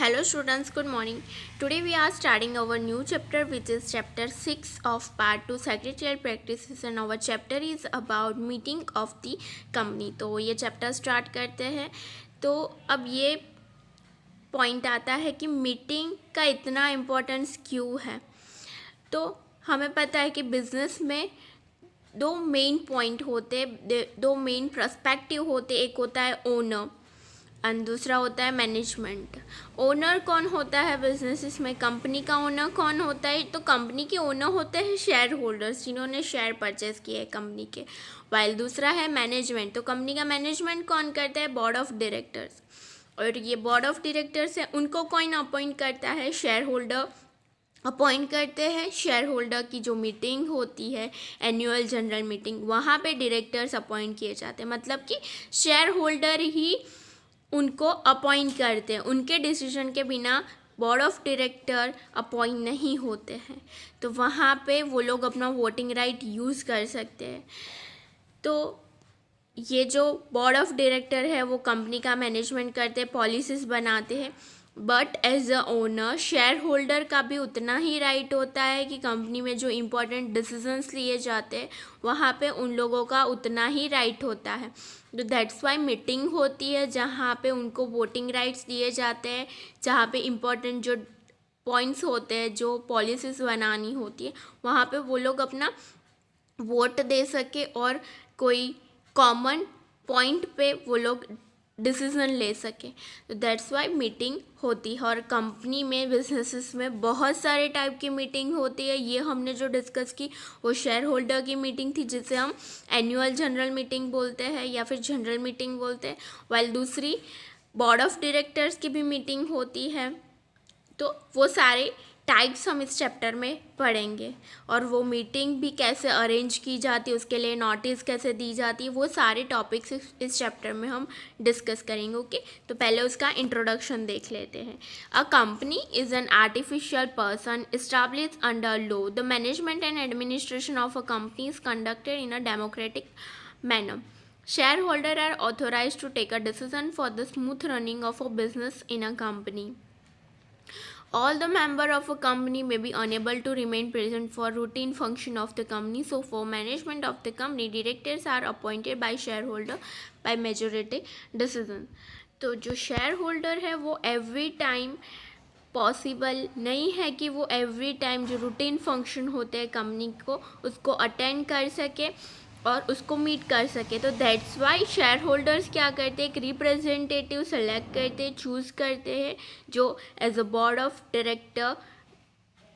Hello students, good morning. Today we are starting our new chapter which is chapter 6 of part 2 secretarial practices and our chapter is about meeting of the company. तो ये chapter start करते हैं. तो अब ये point आता है कि मीटिंग का इतना इम्पोर्टेंस क्यों है. तो हमें पता है कि बिजनेस में दो मेन पॉइंट होते, दो मेन पर्सपेक्टिव होते. एक होता है ओनर एंड दूसरा होता है मैनेजमेंट. ओनर कौन होता है बिजनेसेस में, कंपनी का ओनर कौन होता है? तो कंपनी के ओनर होते हैं शेयर होल्डर्स जिन्होंने शेयर परचेज किए कंपनी के. वाइल दूसरा है मैनेजमेंट. तो कंपनी का मैनेजमेंट कौन करता है? Board of directors. और ये बोर्ड ऑफ डायरेक्टर्स है, उनको कौन अपॉइंट करता है? शेयर होल्डर अपॉइंट करते हैं. शेयर होल्डर की जो मीटिंग होती है एनुअल जनरल मीटिंग, वहाँ पे डायरेक्टर्स अपॉइंट किए जाते हैं. मतलब कि शेयर होल्डर ही उनको अपॉइंट करते हैं. उनके डिसीजन के बिना बोर्ड ऑफ डायरेक्टर अपॉइंट नहीं होते हैं. तो वहाँ पे वो लोग अपना वोटिंग राइट यूज़ कर सकते हैं. तो ये जो बोर्ड ऑफ डायरेक्टर है वो कंपनी का मैनेजमेंट करते हैं, पॉलिसीज़ बनाते हैं. But as a owner share holder का भी उतना ही राइट होता है कि कंपनी में जो इम्पोर्टेंट डिसीजंस लिए जाते हैं वहाँ पे उन लोगों का उतना ही राइट होता है. तो दैट्स वाई मीटिंग होती है जहाँ पे उनको वोटिंग राइट्स दिए जाते हैं, जहाँ पे इम्पोर्टेंट जो पॉइंट्स होते हैं, जो पॉलिसीज़ बनानी होती है, वहाँ पे वो लोग अपना वोट दे सके और कोई कॉमन पॉइंट पे वो लोग डिसीज़न ले सके. तो दैट्स वाई मीटिंग होती है. और कंपनी में बिजनेसेस में बहुत सारे टाइप की मीटिंग होती है. ये हमने जो डिस्कस की वो शेयर होल्डर की मीटिंग थी जिसे हम एनुअल जनरल मीटिंग बोलते हैं या फिर जनरल मीटिंग बोलते हैं. वाइल दूसरी बोर्ड ऑफ डायरेक्टर्स की भी मीटिंग होती है. तो वो सारे टाइप्स हम इस चैप्टर में पढ़ेंगे और वो मीटिंग भी कैसे अरेंज की जाती है, उसके लिए नोटिस कैसे दी जाती है, वो सारे टॉपिक्स इस चैप्टर में हम डिस्कस करेंगे. ओके, तो पहले उसका इंट्रोडक्शन देख लेते हैं. A company is an artificial person established under law. The management and administration of a company is conducted in a democratic manner. Shareholders are authorized to take a decision for the smooth running of a business in a company. All the members of a company may be unable to remain present for routine function of the company. So, for management of the company, directors are appointed by shareholder by majority decision. तो जो share holder है वो every time possible नहीं है कि वो every time जो routine function होते हैं कंपनी को उसको अटेंड कर सके और उसको मीट कर सके. तो दैट्स वाई शेयर होल्डर्स क्या करते हैं? एक रिप्रेजेंटेटिव सेलेक्ट करते हैं, चूज़ करते हैं जो as a board of director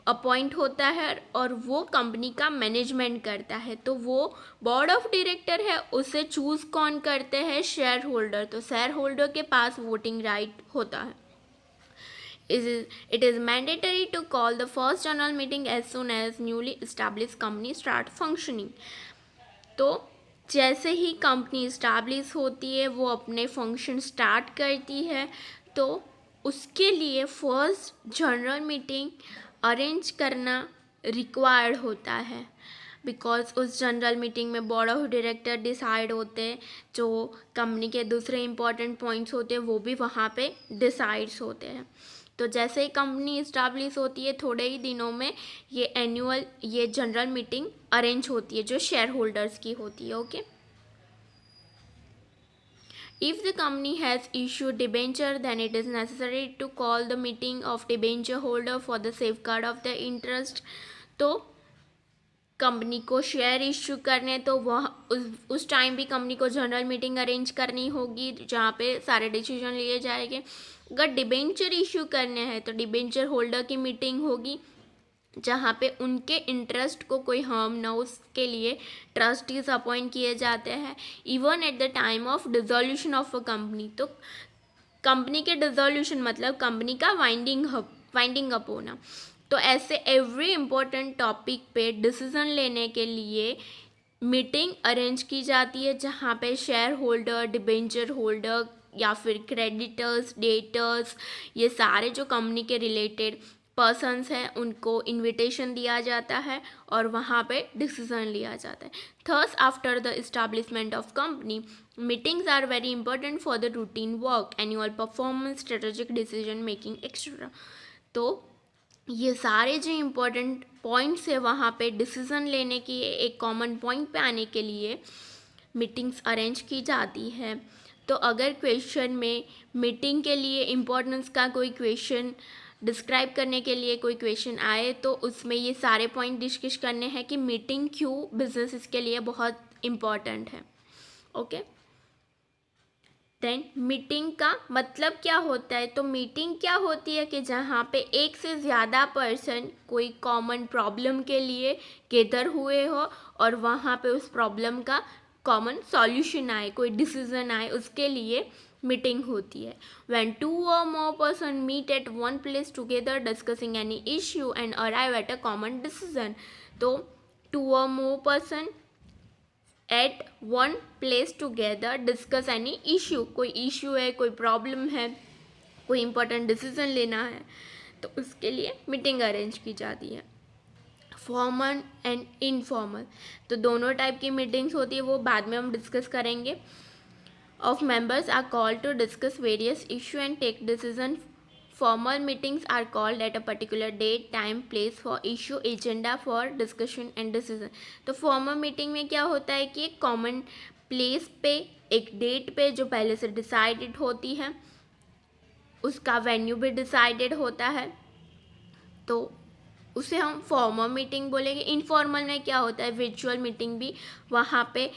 appoint होता है और वो कंपनी का मैनेजमेंट करता है. तो वो बोर्ड ऑफ डायरेक्टर है, उसे चूज़ कौन करते हैं? Share holder. तो शेयर होल्डर के पास वोटिंग राइट होता है. It is mandatory to call the first general meeting as soon as newly established company start functioning. तो जैसे ही कंपनी इस्टाब्लिश होती है वो अपने फंक्शन स्टार्ट करती है तो उसके लिए फर्स्ट जनरल मीटिंग अरेंज करना रिक्वायर्ड होता है. बिकॉज उस जनरल मीटिंग में बोर्ड ऑफ डायरेक्टर डिसाइड होते हैं, जो कंपनी के दूसरे इंपॉर्टेंट पॉइंट्स होते हैं वो भी वहाँ पे डिसाइड्स होते हैं. तो जैसे ही कंपनी इस्टाब्लिश होती है थोड़े ही दिनों में ये जनरल मीटिंग अरेंज होती है जो शेयर होल्डर्स की होती है. Okay, if the company has issued debenture then it is necessary to call the meeting of debenture holder for the safeguard of the interest. तो कंपनी को शेयर इश्यू करने तो वह उस टाइम भी कंपनी को जनरल मीटिंग अरेंज करनी होगी जहाँ पे सारे डिसीजन लिए जाएंगे. अगर डिबेंचर इशू करने हैं तो डिबेंचर होल्डर की मीटिंग होगी जहाँ पे उनके इंटरेस्ट को कोई हार्म ना हो उसके लिए ट्रस्टीज अपॉइंट किए जाते हैं. Even at the time of dissolution of a company. तो कंपनी के डिसोल्यूशन मतलब कंपनी का वाइंडिंग अप होना. तो ऐसे एवरी इम्पोर्टेंट टॉपिक पे डिसीजन लेने के लिए मीटिंग अरेंज की जाती है जहाँ पे शेयर होल्डर, डिबेंचर होल्डर या फिर क्रेडिटर्स, डेटर्स, ये सारे जो कंपनी के रिलेटेड पर्सन्स हैं उनको इनविटेशन दिया जाता है और वहाँ पे डिसीजन लिया जाता है. Thus after the establishment of company, meetings are very important for the routine work, annual performance, strategic decision making etcetera. तो ये सारे जो इम्पोर्टेंट पॉइंट्स है वहाँ पे डिसीज़न लेने की एक कॉमन पॉइंट पे आने के लिए मीटिंग्स अरेंज की जाती है. तो अगर क्वेश्चन में मीटिंग के लिए इम्पोर्टेंस का कोई क्वेश्चन डिस्क्राइब करने के लिए कोई क्वेश्चन आए तो उसमें ये सारे पॉइंट डिस्कस करने हैं कि मीटिंग क्यों बिजनेस के लिए बहुत इम्पॉर्टेंट है. ओके, देन मीटिंग का मतलब क्या होता है. तो मीटिंग क्या होती है कि जहाँ पे एक से ज़्यादा पर्सन कोई कॉमन प्रॉब्लम के लिए गैदर हुए हो और वहाँ पे उस प्रॉब्लम का कॉमन सॉल्यूशन आए, कोई डिसीजन आए, उसके लिए मीटिंग होती है. When 2 or more person meet at one place together discussing any issue and arrive at a common decision. तो 2 or more person at one place together discuss any issue, कोई issue है, कोई problem है, कोई important decision लेना है, तो उसके लिए मीटिंग अरेंज की जाती है. फॉर्मल एंड इनफॉर्मल, तो दोनों टाइप की मीटिंग्स होती है, वो बाद में हम डिस्कस करेंगे. Of members are called to discuss various issue and take decision. Formal meetings are called at a particular date, time, place for issue, agenda for discussion and decision. तो formal meeting में क्या होता है कि एक common place पे, एक date पे जो पहले से decided होती है, उसका venue भी decided होता है, तो उसे हम फॉर्मल मीटिंग बोलेंगे. इनफॉर्मल में क्या होता है, वर्चुअल मीटिंग भी वहाँ पे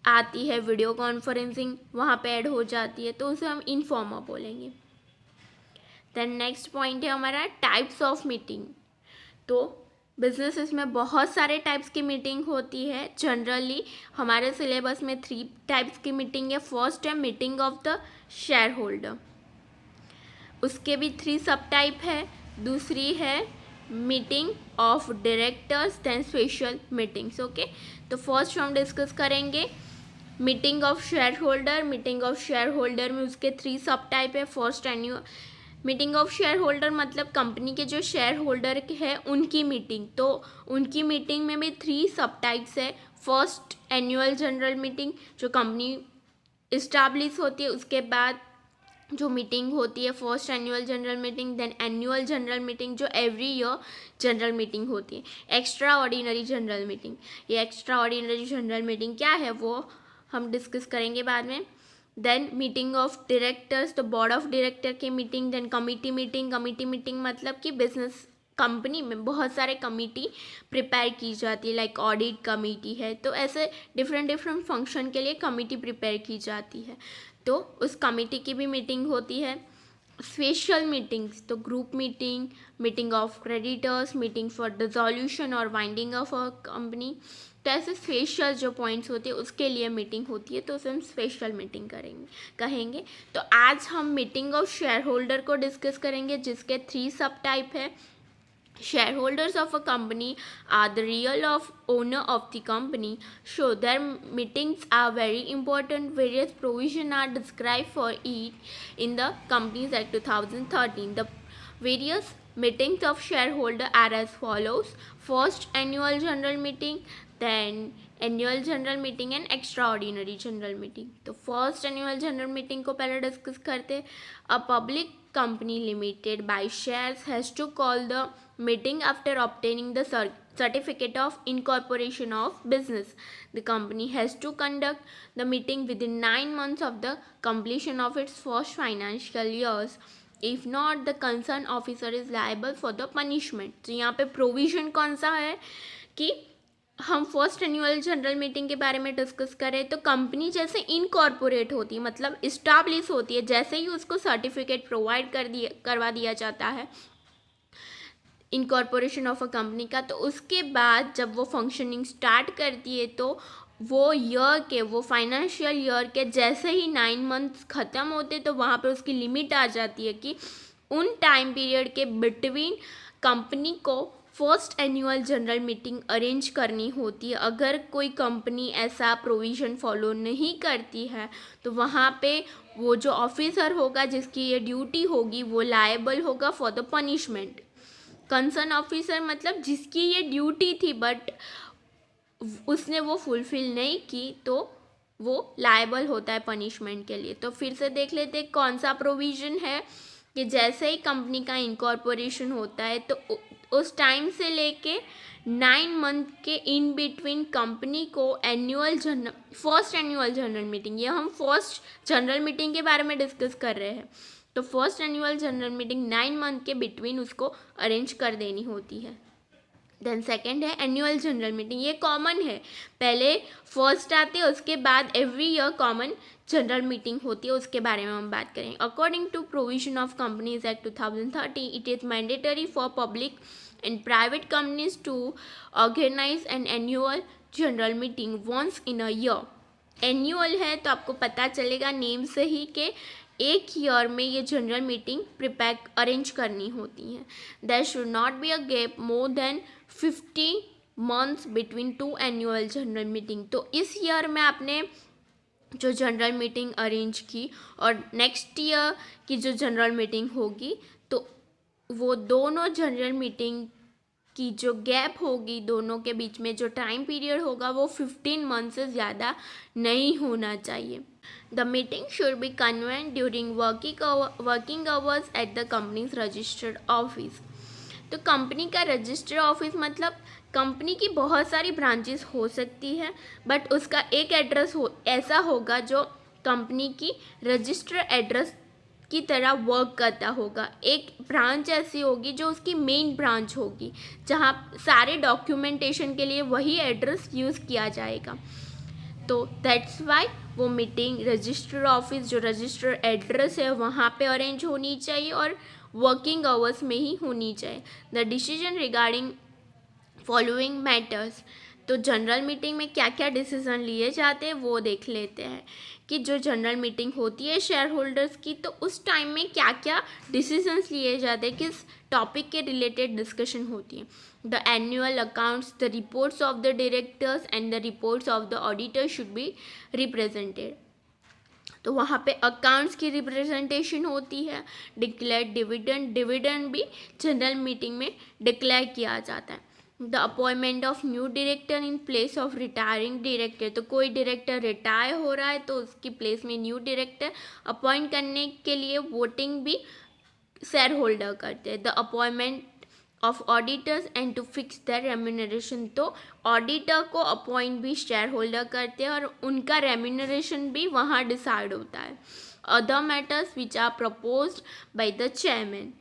आती है, वीडियो कॉन्फ्रेंसिंग वहाँ पे ऐड हो जाती है, तो उसे हम इनफॉर्मल बोलेंगे. देन नेक्स्ट पॉइंट है हमारा टाइप्स ऑफ मीटिंग. तो बिजनेसेस में बहुत सारे टाइप्स की मीटिंग होती है. जनरली हमारे सिलेबस में 3 टाइप्स की मीटिंग है. फर्स्ट है meeting of the share holder, उसके भी 3 सब टाइप है. दूसरी है meeting of directors, then special meetings. Okay, तो फर्स्ट हम डिस्कस करेंगे meeting of share holder. Meeting of share holder में उसके 3 सब टाइप है. First annual meeting of share holder मतलब कंपनी के जो शेयर होल्डर है उनकी मीटिंग. तो उनकी मीटिंग में भी 3 सब टाइप्स है. फर्स्ट एनुअल जनरल मीटिंग, जो कंपनी इस्टेब्लिश होती है उसके बाद जो मीटिंग होती है, first annual general meeting. Then annual general meeting जो एवरी ईयर जनरल मीटिंग होती है. एक्स्ट्रा ऑर्डिनरी जनरल मीटिंग, ये एक्स्ट्रा ऑर्डिनरी जनरल मीटिंग क्या है वो हम डिस्कस करेंगे बाद में. देन मीटिंग ऑफ डायरेक्टर्स, तो बोर्ड ऑफ डायरेक्टर की meeting. Then committee meeting. Committee meeting मतलब कि बिजनेस कंपनी में बहुत सारे कमिटी प्रिपेयर की जाती है, लाइक ऑडिट कमिटी है, तो ऐसे डिफरेंट फंक्शन के लिए कमिटी प्रिपेयर की जाती है, तो उस कमिटी की भी मीटिंग होती है. स्पेशल मीटिंग्स, तो group meeting, meeting of creditors, meeting for dissolution और वाइंडिंग ऑफ अ कंपनी. तो ऐसे स्पेशल जो पॉइंट्स होते हैं उसके लिए मीटिंग होती है, तो उसे हम स्पेशल मीटिंग कहेंगे. तो आज हम मीटिंग ऑफ शेयर होल्डर को डिस्कस करेंगे, जिसके 3 सब टाइप है. Shareholders of a company are the real owner of the company, so their meetings are very important. Various provisions are described for it in the Companies Act 2013. The various meetings of shareholder are as follows. First, annual general meeting, then annual general meeting and extraordinary general meeting. तो first annual general meeting को पहले discuss करते. A public company limited by shares has to call the meeting after obtaining the certificate of incorporation of business. The company has to conduct the meeting within 9 months of the completion of its first financial years. If not, the concerned officer is liable for the punishment. तो यहाँ पे provision कौन सा है कि हम first annual general meeting के बारे में डिस्कस करें तो कंपनी जैसे इनकॉर्पोरेट होती है, मतलब इस्टाब्लिश होती है, जैसे ही उसको सर्टिफिकेट प्रोवाइड करवा दिया जाता है इनकॉर्पोरेशन ऑफ अ कंपनी का, तो उसके बाद जब वो फंक्शनिंग स्टार्ट करती है तो वो फाइनेंशियल ईयर के जैसे ही 9 मंथ्स ख़त्म होते तो वहाँ पे उसकी लिमिट आ जाती है कि उन टाइम पीरियड के बिटवीन कंपनी को first annual general meeting arrange करनी होती है. अगर कोई कंपनी ऐसा प्रोविज़न फॉलो नहीं करती है तो वहाँ पे वो जो ऑफिसर होगा जिसकी ये ड्यूटी होगी वो लायबल होगा for the punishment. Concern officer मतलब जिसकी ये ड्यूटी थी बट उसने वो फुलफिल नहीं की तो वो लायबल होता है पनिशमेंट के लिए। तो फिर से देख लेते हैं कौन सा प्रोविज़न है कि जैसे ही कंपनी का इनकॉर्पोरेशन होता है तो उस टाइम से लेके 9 मंथ के इन बिटवीन कंपनी को फर्स्ट एनुअल जनरल मीटिंग, ये हम फर्स्ट जनरल मीटिंग के बारे में डिस्कस कर रहे हैं, तो first annual general meeting 9 month के बिटवीन उसको अरेंज कर देनी होती है। देन सेकेंड है एनुअल जनरल मीटिंग, ये कॉमन है, पहले फर्स्ट आते हैं उसके बाद every year common general meeting होती है, उसके बारे में हम बात करें। According to provision of companies act 2013 it is mandatory for public and private companies to organise an annual general meeting once in a year. Annual है तो आपको पता चलेगा नेम से ही कि एक ईयर में ये जनरल मीटिंग प्रिपेयर अरेंज करनी होती है। There should not be a gap more than 50 months between 2 annual general meeting. तो इस ईयर में आपने जो जनरल मीटिंग अरेंज की और नेक्स्ट ईयर की जो जनरल मीटिंग होगी तो वो दोनों जनरल मीटिंग की जो गैप होगी, दोनों के बीच में जो टाइम पीरियड होगा वो 15 मंथ से ज़्यादा नहीं होना चाहिए। The meeting should be convent during working hours at the companies registered office. तो कंपनी का रजिस्टर्ड ऑफिस मतलब कंपनी की बहुत सारी ब्रांचेस हो सकती है बट उसका एक एड्रेस ऐसा होगा जो कंपनी की रजिस्टर्ड एड्रेस की तरह वर्क करता होगा। एक ब्रांच ऐसी होगी जो उसकी मेन ब्रांच होगी जहाँ सारे डॉक्यूमेंटेशन के लिए वही एड्रेस यूज़ किया जाएगा। तो दैट्स वाई वो मीटिंग रजिस्टर्ड ऑफिस जो रजिस्टर्ड एड्रेस है वहाँ पे अरेंज होनी चाहिए और वर्किंग आवर्स में ही होनी चाहिए। The decision regarding following matters, तो जनरल मीटिंग में क्या क्या डिसीज़न लिए जाते हैं वो देख लेते हैं कि जो जनरल मीटिंग होती है शेयर होल्डर्स की तो उस टाइम में क्या क्या डिसीजंस लिए जाते हैं, किस टॉपिक के रिलेटेड डिस्कशन होती है। The annual accounts, the reports of the directors and the reports of the auditor should be represented. तो वहाँ पे अकाउंट्स की रिप्रेजेंटेशन होती है। डिक्लेयर डिविडेंड भी जनरल मीटिंग में डिक्लेयर किया जाता है। The appointment of new director in place of retiring director, तो कोई डायरेक्टर रिटायर हो रहा है तो उसकी प्लेस में न्यू डायरेक्टर अपॉइंट करने के लिए वोटिंग भी शेयर होल्डर करते हैं। The appointment of auditors and to fix the remuneration, तो ऑडिटर को अपॉइंट भी शेयर होल्डर करते हैं और उनका रेम्यूनरेशन भी वहाँ डिसाइड होता है। Other matters which are proposed by the chairman,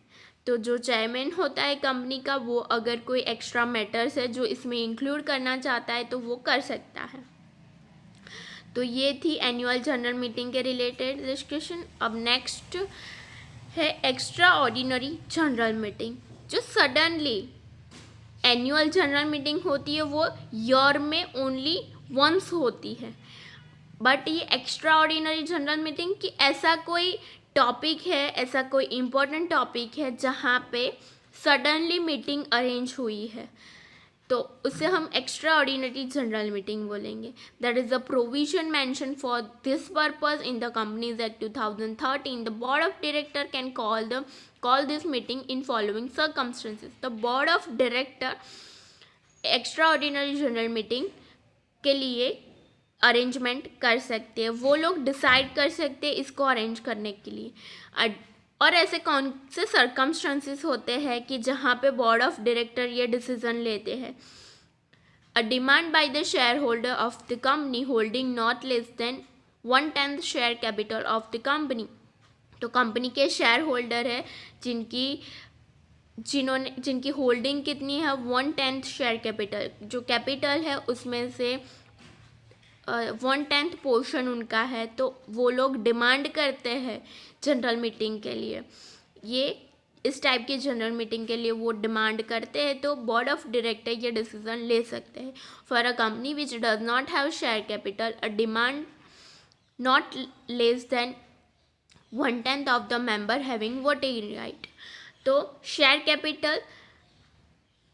तो जो चेयरमैन होता है कंपनी का वो अगर कोई एक्स्ट्रा मैटर्स है जो इसमें इंक्लूड करना चाहता है तो वो कर सकता है। तो ये थी एनुअल जनरल मीटिंग के रिलेटेड डिस्कशन। अब नेक्स्ट है एक्स्ट्रा ऑर्डिनरी जनरल मीटिंग। जो सडनली एनुअल जनरल मीटिंग होती है वो ईयर में ओनली वंस होती है, बट ये एक्स्ट्रा ऑर्डिनरी जनरल मीटिंग की ऐसा कोई टॉपिक है, ऐसा कोई इम्पोर्टेंट टॉपिक है जहाँ पे सडनली मीटिंग अरेंज हुई है तो उसे हम एक्स्ट्रा ऑर्डिनरी जनरल मीटिंग बोलेंगे। That is the provision mention for this purpose in the companies act 2013। The board of director can call this meeting in following circumstances. The board of director extra ordinary general meeting के लिए arrangement कर सकते हैं, वो लोग decide कर सकते हैं इसको अरेंज करने के लिए। और ऐसे कौन से सर्कमस्टेंसेस होते हैं कि जहाँ पे बोर्ड ऑफ डायरेक्टर ये डिसीजन लेते हैं। A demand by the share holder of the company holding not less than 1/10 share capital of the company, तो कंपनी के शेयर होल्डर है जिनकी होल्डिंग कितनी है 1/10 शेयर कैपिटल, जो कैपिटल है उसमें से 1/10 पोर्शन उनका है, तो वो लोग डिमांड करते हैं जनरल मीटिंग के लिए। ये इस टाइप की जनरल मीटिंग के लिए वो डिमांड करते हैं तो बोर्ड ऑफ डायरेक्टर ये डिसीजन ले सकते हैं। For a company which does not have share capital a demand not less than 1/10 of the member having voting right. तो शेयर कैपिटल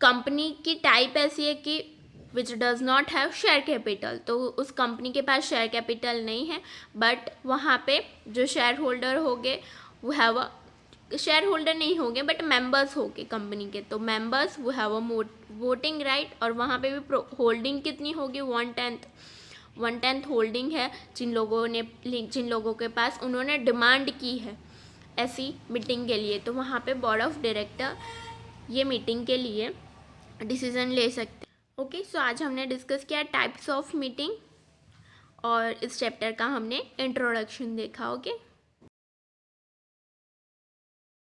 कंपनी की टाइप ऐसी है कि which does not have share capital, तो उस कंपनी के पास share capital नहीं है बट वहाँ पे जो शेयर होल्डर होंगे वो हैव अ शेयर होल्डर नहीं होंगे बट मेंबर्स होंगे कंपनी के, तो मेंबर्स वो हैव अ वोटिंग राइट, और वहाँ पे भी होल्डिंग कितनी होगी, 1/10 होल्डिंग है जिन लोगों के पास उन्होंने डिमांड की है ऐसी मीटिंग के लिए, तो वहाँ पे बोर्ड ऑफ डायरेक्टर ये मीटिंग के लिए डिसीजन ले सकते हैं। ओके, सो आज हमने डिस्कस किया टाइप्स ऑफ मीटिंग और इस चैप्टर का हमने इंट्रोडक्शन देखा। ओके।